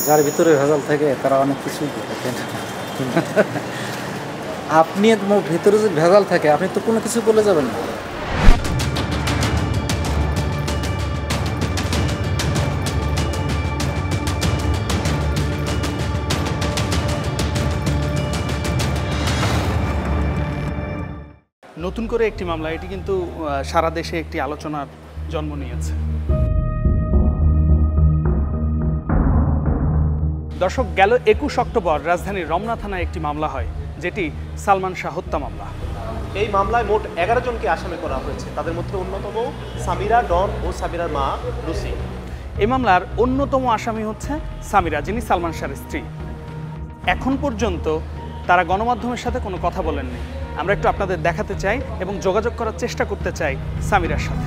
যার ভিতরে ভেজাল থাকে তারা অনেক কিছুই দেখেন। আপনি ভিতরে যদি ভেজাল থাকে আপনি তো কোনো কিছু বলে যাবেন না। নতুন করে একটি মামলা, এটি কিন্তু সারা দেশে একটি আলোচনার জন্ম নিয়েছে। দর্শক, গেল 21 অক্টোবর রাজধানীর রমনা থানায় একটি মামলা হয়, যেটি সালমান শাহ হত্যা মামলা। এই মামলায় মোট 11 জনকে আসামি করা হয়েছে। তাদের মধ্যে অন্যতম সামিরা, ডন ও সামিরার মা লুসি। এই মামলার অন্যতম আসামি হচ্ছে সামিরা, যিনি সালমান শাহর স্ত্রী। এখন পর্যন্ত তারা গণমাধ্যমের সাথে কোনো কথা বলেননি। আমরা একটু আপনাদের দেখাতে চাই এবং যোগাযোগ করার চেষ্টা করতে চাই সামিরার সাথে।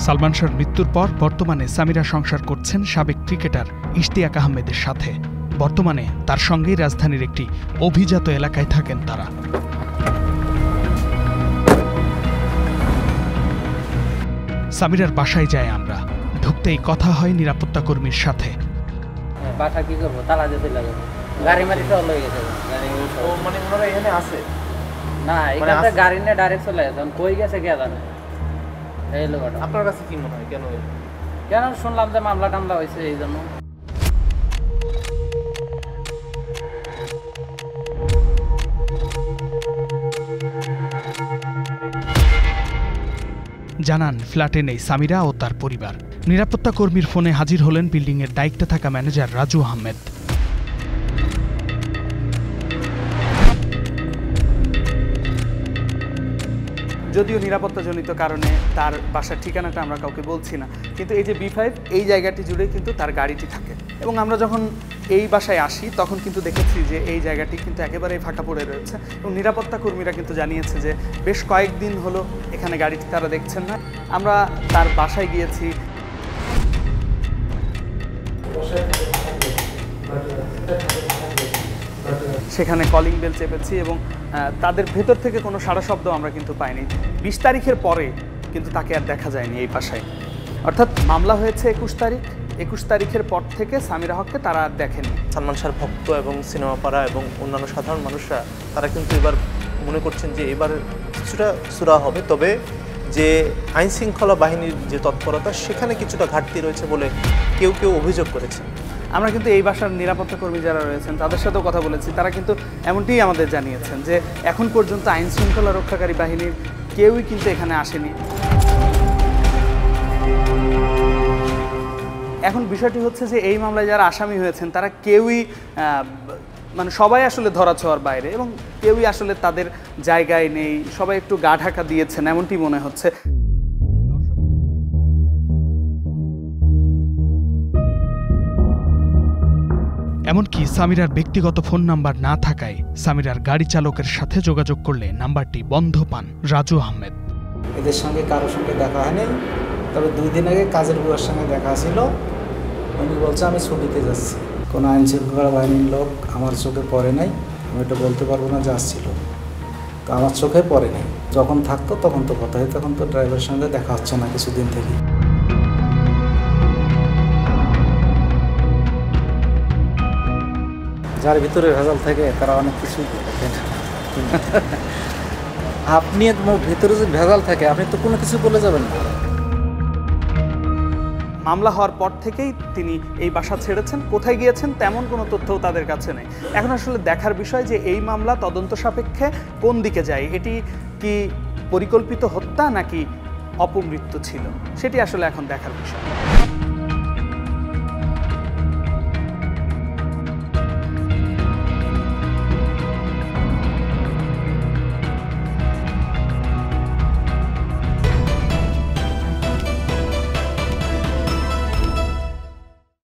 সালমান শাহর মৃত্যুর পর বর্তমানে সামিরা সংসার করছেন সাবেক ক্রিকেটার ইশতিয়াক আহমেদের সাথে। বর্তমানে তার সঙ্গেই রাজধানীর একটি অভিজাত এলাকায় থাকেন তারা। সামিরার বাসায় যাই আমরা। ঢুকতেই কথা হয় নিরাপত্তা কর্মীর সাথে। বাসা কি করবো, তালা দিতে লাগে, গাড়ি মারি সব লয়ে গেছে। ও মানে ওনারা এখানে আছে না, এখানে গাড়ি নিয়ে ডাইরেক্ট চলে গেছে। কই গেছে কে জানে। এই লোকটা আপনার কাছে কি মনে হয় কেন কেন শুনলাম যে মামলা টামলা হয়েছে, এই জন্য। জানান ফ্ল্যাটে নেই সামিরা ও তার পরিবার। নিরাপত্তা কর্মীর ফোনে হাজির হলেন বিল্ডিংয়ের দায়িত্বে থাকা ম্যানেজার রাজু আহমেদ। যদিও নিরাপত্তাজনিত কারণে তার বাসার ঠিকানাটা আমরা কাউকে বলছি না, কিন্তু এই যে B5 এই জায়গাটি জুড়ে কিন্তু তার গাড়িটি থাকে। এবং আমরা যখন এই বাসায় আসি তখন কিন্তু দেখেছি যে এই জায়গাটি কিন্তু একেবারেই ফাঁকা পড়ে রয়েছে। এবং নিরাপত্তা কর্মীরা কিন্তু জানিয়েছে যে বেশ কয়েকদিন হলো এখানে গাড়িটি তারা দেখছেন না। আমরা তার বাসায় গিয়েছি। সেখানে কলিং বেল চেপেছি এবং তাদের ভেতর থেকে কোনো সাড়া শব্দ আমরা কিন্তু পাইনি। 20 তারিখের পরে কিন্তু তাকে আর দেখা যায়নি এই বাসায়। অর্থাৎ মামলা হয়েছে 21 তারিখ। 21 তারিখের পর থেকে সামিরা হককে তারা আর দেখেনি। সালমান শাহর ভক্ত এবং সিনেমা পাড়া এবং অন্যান্য সাধারণ মানুষরা তারা কিন্তু এবার মনে করছেন যে এবার কিছুটা সুরা হবে, তবে যে আইন শৃঙ্খলা বাহিনীর যে তৎপরতা সেখানে কিছুটা ঘাটতি রয়েছে বলে কেউ কেউ অভিযোগ করেছে। আমরা কিন্তু এই বাসার নিরাপত্তা কর্মী যারা রয়েছেন তাদের সাথেও কথা বলেছি। তারা কিন্তু এমনটিই আমাদের জানিয়েছেন যে এখন পর্যন্ত আইন শৃঙ্খলা রক্ষাকারী বাহিনীর কেউই কিন্তু এখানে আসেনি। এখন বিষয়টি হচ্ছে যে এই মামলায় যারা আসামি হয়েছেন তারা কেউই মানে সবাই আসলে ধরাছোঁয়ার বাইরে এবং কেউই আসলে তাদের জায়গায় নেই। সবাই একটু গা ঢাকা দিয়েছেন এমনটি মনে হচ্ছে। এমনকি সামিরার ব্যক্তিগত ফোন নাম্বার না থাকায় সামিরার গাড়ি চালকের সাথে যোগাযোগ করলে নাম্বারটি বন্ধ পান রাজু আহমেদ। এদের সঙ্গে কারোর সঙ্গে দেখা হয়নি, তবে 2 দিন আগে কাজের বুয়ার সঙ্গে দেখা ছিল। উনি বলছে আমি ছুটিতে যাচ্ছি। কোনো আইন শৃঙ্খলা বাহিনীর লোক আমার চোখে পড়ে নাই, আমি এটা বলতে পারবো না যে আসছিল, তো আমার চোখে পড়ে নাই। যখন থাকতো তখন তো কথা হয়, তখন তো ড্রাইভারের সঙ্গে দেখা হচ্ছে না কিছুদিন থেকে। যার ভিতরে ভেজাল থাকে তারা অনেক কিছুই দেখেন। আপনি ভিতরে যদি ভেজাল থাকে আপনি তো কোনো কিছু বলে যাবেন না। মামলা হওয়ার পর থেকেই তিনি এই বাসা ছেড়েছেন। কোথায় গিয়েছেন তেমন কোনো তথ্যও তাদের কাছে নেই। এখন আসলে দেখার বিষয় যে এই মামলা তদন্ত সাপেক্ষে কোন দিকে যায়। এটি কি পরিকল্পিত হত্যা নাকি অপমৃত্যু ছিল, সেটি আসলে এখন দেখার বিষয়।